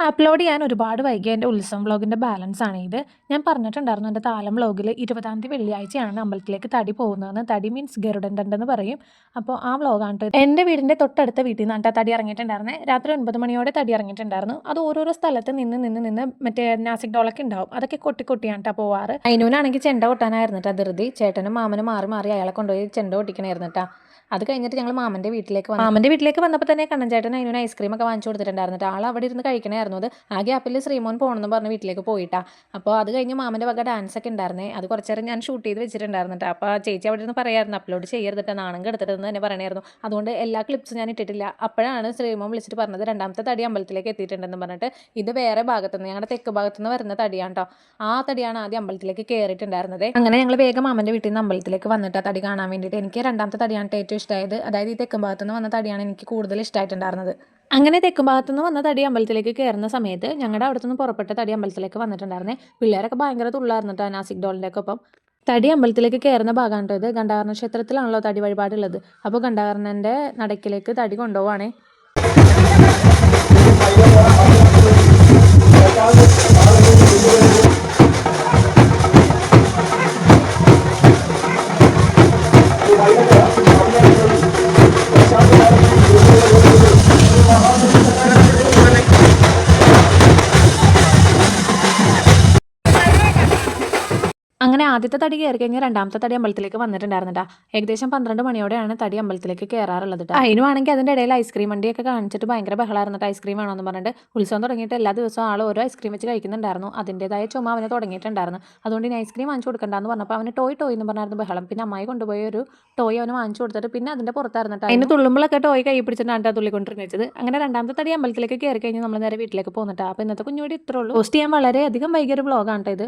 Upload ചെയ്യാൻ ഒരുപാട് വൈകി എൻ്റെ ഉത്സവം വ്ളോഗിൻ്റെ ബാലൻസ് ആണ് ഇത്. ഞാൻ പറഞ്ഞിട്ടുണ്ടായിരുന്നു എൻ്റെ താലം വ്ളോഗിൽ 20-ാം തീയതി വെള്ളിയാഴ്ചയാണ് അമ്പലത്തിലേക്ക് തടി പോകുന്നതെന്ന്. തടി മീൻസ് ഗരുഡൻ തണ്ടെന്ന് പറയും. അപ്പോൾ ആ വ്ളോഗാണ് എൻ്റെ വീടിൻ്റെ തൊട്ടടുത്ത വീട്ടിൽ നിന്നാണ് തടി ഇറങ്ങിയിട്ടുണ്ടായിരുന്നത്. രാത്രി 9 മണിയോടെ തടി ഇറങ്ങിയിട്ടുണ്ടായിരുന്നു. അത് ഓരോരോ സ്ഥലത്ത് നിന്ന് മറ്റേ നാസിക് ഡോളൊക്കെ ഉണ്ടാവും. അതൊക്കെ കൊട്ടിയാണ് പോവാറ്. അതിനൂനാണെങ്കിൽ ചെണ്ട കൊട്ടാനായിരുന്നു ധൃതി. ചേട്ടനും മാമനും മാറി മാറി അയാളെ കൊണ്ടുപോയി ചെണ്ട കൊട്ടിക്കണായിരുന്നു കേട്ടോ. അത് കഴിഞ്ഞിട്ട് ഞങ്ങൾ മാമൻ്റെ വീട്ടിലേക്ക് വന്നപ്പോൾ തന്നെ കണ്ണൻ ചേട്ടൻ അതിനൊരു ഐസ്ക്രീം ഒക്കെ വാങ്ങിച്ചു കൊടുത്തിട്ടുണ്ടായിരുന്നു. ആൾ അവിടെ ഇരുന്ന് കഴിക്കണമായിരുന്നു. അത് ആ ഗ്യാപ്പിൽ ശ്രീമോൻ പോകണമെന്ന് പറഞ്ഞ് വീട്ടിലേക്ക് പോയിട്ടാ. അപ്പോൾ അത് കഴിഞ്ഞ് മാമൻ്റെ വക ഡാൻസ് ഒക്കെ ഉണ്ടായിരുന്നേ. അത് കുറച്ച് നേരം ഞാൻ ഷൂട്ട് ചെയ്ത് വെച്ചിട്ടുണ്ടായിരുന്നു. അപ്പോൾ ചേച്ചി അവിടെ ഇരുന്ന് പറയായിരുന്നു അപ്ലോഡ് ചെയ്യരുതിട്ട്, നാണം കെടുത്തിട്ടെന്ന് തന്നെ പറയണമായിരുന്നു. അതുകൊണ്ട് എല്ലാ ക്ലിപ്സും ഞാൻ ഇട്ടിട്ടില്ല. അപ്പോഴാണ് ശ്രീമോൻ വിളിച്ചിട്ട് പറഞ്ഞത് 2ാമത്തെ തടി അമ്പലത്തിലേക്ക് എത്തിയിട്ടുണ്ടെന്ന് പറഞ്ഞിട്ട്. ഇത് വേറെ ഭാഗത്തുനിന്ന്, ഞങ്ങളുടെ തെക്ക് ഭാഗത്തുനിന്ന് വരുന്ന തടിയാണ് കേട്ടോ. ആ തടിയാണ് ആദ്യം അമ്പലത്തിലേക്ക് കയറിയിട്ടുണ്ടായിരുന്നത്. അങ്ങനെ ഞങ്ങൾ വേഗം മാമൻ്റെ വീട്ടിൽ നിന്ന് അമ്പലത്തിലേക്ക് വന്നിട്ട് തടി കാണാൻ വേണ്ടിയിട്ട്. എനിക്ക് 2ാമത്തെ തടിയാണ് ഏറ്റവും ഇഷ്ടമായത്. അതായത് ഈ തെക്കും ഭാഗത്തുനിന്ന് വന്ന തടിയാണ് എനിക്ക് കൂടുതൽ ഇഷ്ടമായിട്ടുണ്ടായിരുന്നത്. അങ്ങനെ തെക്കും ഭാഗത്തുനിന്ന് വന്ന തടി അമ്പലത്തിലേക്ക് കയറുന്ന സമയത്ത് ഞങ്ങളുടെ അവിടെ നിന്ന് പുറപ്പെട്ട തടി അമ്പലത്തിലേക്ക് വന്നിട്ടുണ്ടായിരുന്നേ. പിള്ളേരൊക്കെ ഭയങ്കര തുള്ളായിരുന്നു കേട്ടോ നാസിക് ഡോളിൻ്റെ ഒക്കെ ഒപ്പം. തടി അമ്പലത്തിലേക്ക് കയറുന്ന ഭാഗമാണ് ഇത്. ഗണ്ഡാകർണ ക്ഷേത്രത്തിലാണല്ലോ തടി വഴിപാടുള്ളത്. അപ്പോൾ ഗണ്ഡാകർണൻ്റെ നടക്കിലേക്ക് തടി കൊണ്ടുപോവാണേ. അങ്ങനെ ആദ്യത്തെ തടി കയറി കഴിഞ്ഞാൽ 2ാമത്തെ തടി അമ്പലത്തിലേക്ക് വന്നിട്ടുണ്ടായിരുന്നിട്ടാ. ഏകദേശം 12 മണിയോടെയാണ് തടി അമ്പലത്തിലേക്ക് കയറാറുള്ളത്. അതിനുവാണെങ്കിൽ അതിൻ്റെ ഇടയിൽ ഐസ്ക്രീം വണ്ടിയൊക്കെ കാണിച്ചിട്ട് ഭയങ്കര ബഹളമായിരുന്നിട്ട് ഐസ്ക്രീം വേണമെന്ന് പറഞ്ഞിട്ട്. ഉത്സവം തുടങ്ങിയിട്ട് എല്ലാ ദിവസവും ആൾ ഓരോ ഐസ്ക്രീം വെച്ച് കഴിക്കുന്നുണ്ടായിരുന്നു. അതിൻ്റെതായ ചുമ അവന് തുടങ്ങിയിട്ടുണ്ടായിരുന്നു. അതുകൊണ്ട് ഇനി ഐസ്ക്രീം വാങ്ങിച്ചു കൊടുക്കണ്ടെന്ന് പറഞ്ഞപ്പോൾ അവന് ടോയ് എന്ന് പറഞ്ഞായിരുന്നു ബഹളം. പിന്നെ അമ്മായി കൊണ്ടുപോയി ഒരു ടോയ് അവന് വാങ്ങിച്ചു കൊടുത്തിട്ട് പിന്നെ അതിൻ്റെ പുറത്തായിരുന്നിട്ട് അതിന് തുള്ളുമ്പോഴൊക്കെ ടോയ് കൈ പിടിച്ചിട്ടാണ് തുള്ളിക്കൊണ്ടിരുന്നത്. അങ്ങനെ 2ാമത്തെ തടി അമ്പലത്തിലേക്ക് കയറി കഴിഞ്ഞ് നമ്മൾ നേരെ വീട്ടിലേക്ക് പോകുന്നിട്ടാ. അപ്പോൾ ഇന്നത്തെ കുഞ്ഞുകൂടി ഇത്രേ ഉള്ളൂ. പോസ്റ്റ് ചെയ്യാൻ വളരെയധികം വൈകിയൊരു വ്ളോഗാണ് ഇത്.